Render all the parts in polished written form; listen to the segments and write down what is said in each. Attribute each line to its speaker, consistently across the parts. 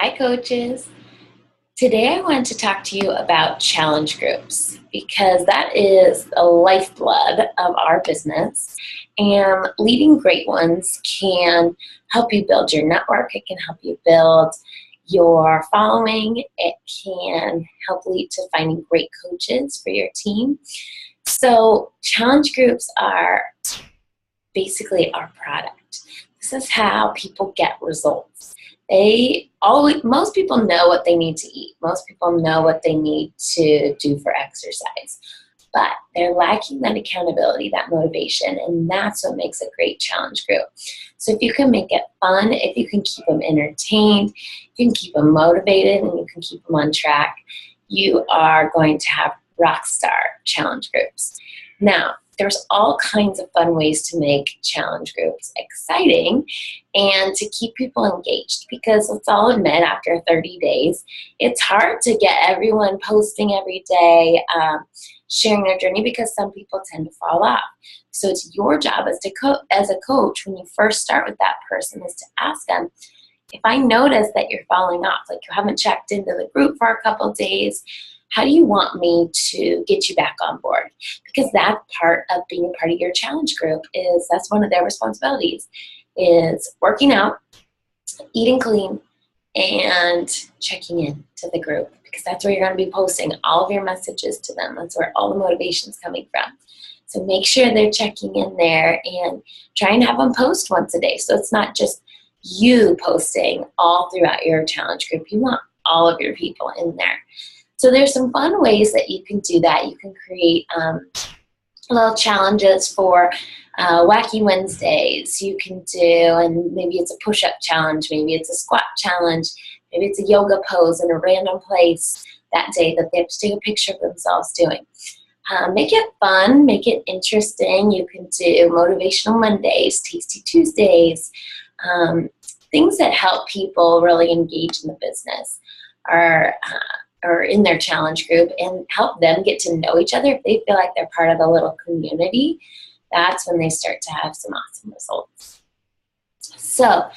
Speaker 1: Hi, coaches. Today I wanted to talk to you about challenge groups because that is the lifeblood of our business. And leading great ones can help you build your network. It can help you build your following. It can help lead to finding great coaches for your team. So challenge groups are basically our product. This is how people get results. Most people know what they need to eat. Most people know what they need to do for exercise, but they're lacking that accountability, that motivation, and that's what makes a great challenge group. So if you can make it fun, if you can keep them entertained, you can keep them motivated, and you can keep them on track, you are going to have Rockstar challenge groups. Now, there's all kinds of fun ways to make challenge groups exciting and to keep people engaged, because let's all admit, after 30 days, it's hard to get everyone posting every day, sharing their journey, because some people tend to fall off. So it's your job as a coach, when you first start with that person, is to ask them, if I notice that you're falling off, like you haven't checked into the group for a couple days, how do you want me to get you back on board? Because that part of being a part of your challenge group that's one of their responsibilities, is working out, eating clean, and checking in to the group, because that's where you're going to be posting all of your messages to them. That's where all the motivation is coming from. So make sure they're checking in there and try and have them post once a day. So it's not just you posting all throughout your challenge group. You want all of your people in there. So there's some fun ways that you can do that. You can create little challenges for Wacky Wednesdays. You can do, and maybe it's a push-up challenge, maybe it's a squat challenge, maybe it's a yoga pose in a random place that day that they have to take a picture of themselves doing. Make it fun, make it interesting. You can do motivational Mondays, tasty Tuesdays, things that help people really engage in the business or in their challenge group, and help them get to know each other. If they feel like they're part of a little community, that's when they start to have some awesome results. So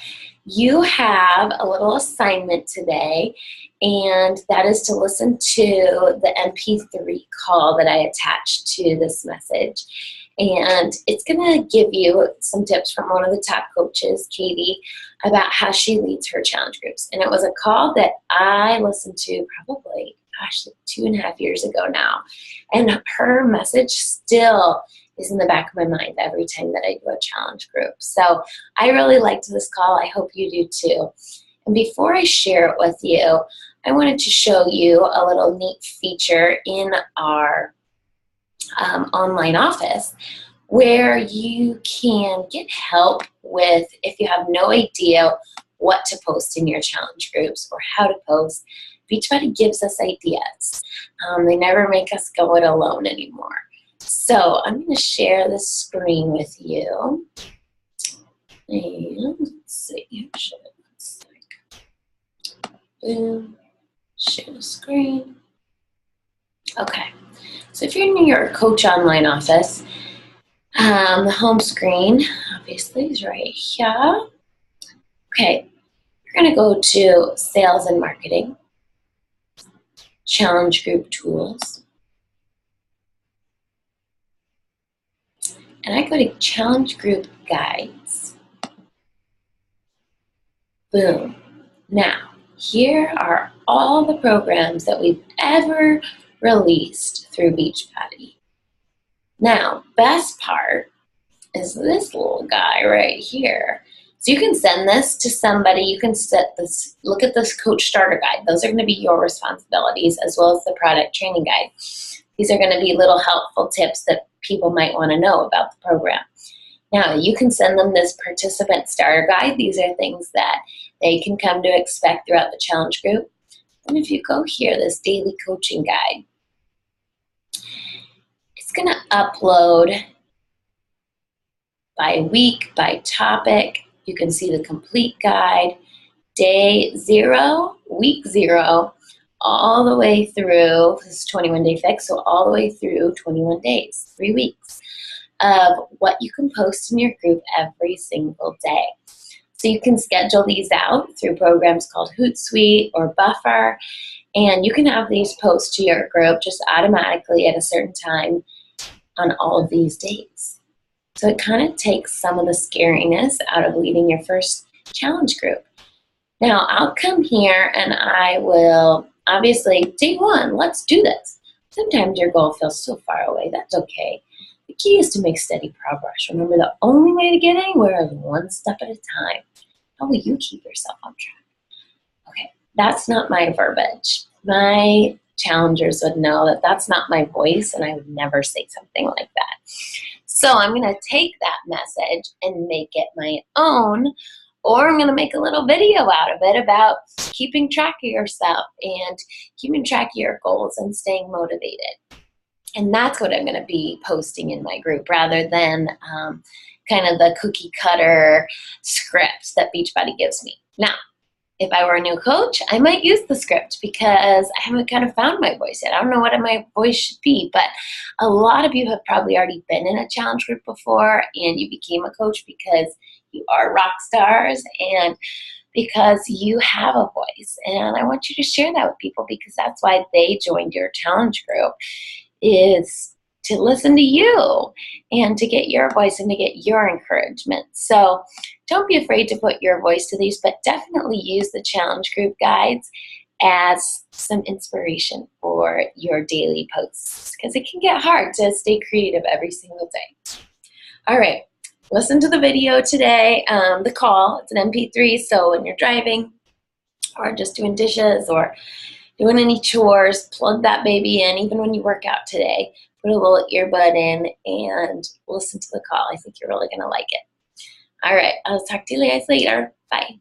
Speaker 1: you have a little assignment today, and that is to listen to the MP3 call that I attached to this message. And it's going to give you some tips from one of the top coaches, Katie, about how she leads her challenge groups. And it was a call that I listened to probably, 2.5 years ago now. And her message still is in the back of my mind every time that I do a challenge group. So I really liked this call. I hope you do too. And before I share it with you, I wanted to show you a little neat feature in our online office, where you can get help with, if you have no idea what to post in your challenge groups or how to post. Beachbody gives us ideas. They never make us go it alone anymore. So I'm going to share the screen with you. And let's see, boom, share the screen. Okay. So if you're in your Coach Online office, the home screen obviously is right here. Okay, you're going to go to Sales and Marketing, Challenge Group Tools, and I go to Challenge Group Guides. Boom. Now, here are all the programs that we've ever released through Beachbody. Now, best part is this little guy right here. So you can send this to somebody. You can set this, look at this coach starter guide. Those are going to be your responsibilities, as well as the product training guide. These are going to be little helpful tips that people might want to know about the program. Now, you can send them this participant starter guide. These are things that they can come to expect throughout the challenge group. And if you go here, this daily coaching guide, it's going to upload by week, by topic. You can see the complete guide, day 0, week 0, all the way through, this is 21-day fix, so all the way through 21 days, 3 weeks of what you can post in your group every single day. So you can schedule these out through programs called Hootsuite or Buffer, and you can have these post to your group just automatically at a certain time on all of these days. So it kind of takes some of the scariness out of leading your first challenge group. Now I'll come here and I will, obviously, day one, let's do this. Sometimes your goal feels so far away. That's okay. The key is to make steady progress. Remember, the only way to get anywhere is one step at a time. How will you keep yourself on track? Okay, that's not my verbiage. My challengers would know that that's not my voice, and I would never say something like that. So I'm going to take that message and make it my own, or I'm going to make a little video out of it about keeping track of yourself and keeping track of your goals and staying motivated. And that's what I'm going to be posting in my group, rather than kind of the cookie cutter script that Beachbody gives me. Now, if I were a new coach, I might use the script because I haven't kind of found my voice yet. I don't know what my voice should be, but a lot of you have probably already been in a challenge group before and you became a coach because you are rock stars and because you have a voice. And I want you to share that with people because that's why they joined your challenge group, is to listen to you and to get your voice and to get your encouragement. So don't be afraid to put your voice to these, but definitely use the challenge group guides as some inspiration for your daily posts because it can get hard to stay creative every single day. All right, listen to the video today, the call. It's an MP3, so when you're driving or just doing dishes or doing any chores, plug that baby in. Even when you work out today, put a little earbud in and listen to the call. I think you're really going to like it. All right, I'll talk to you guys later. Bye.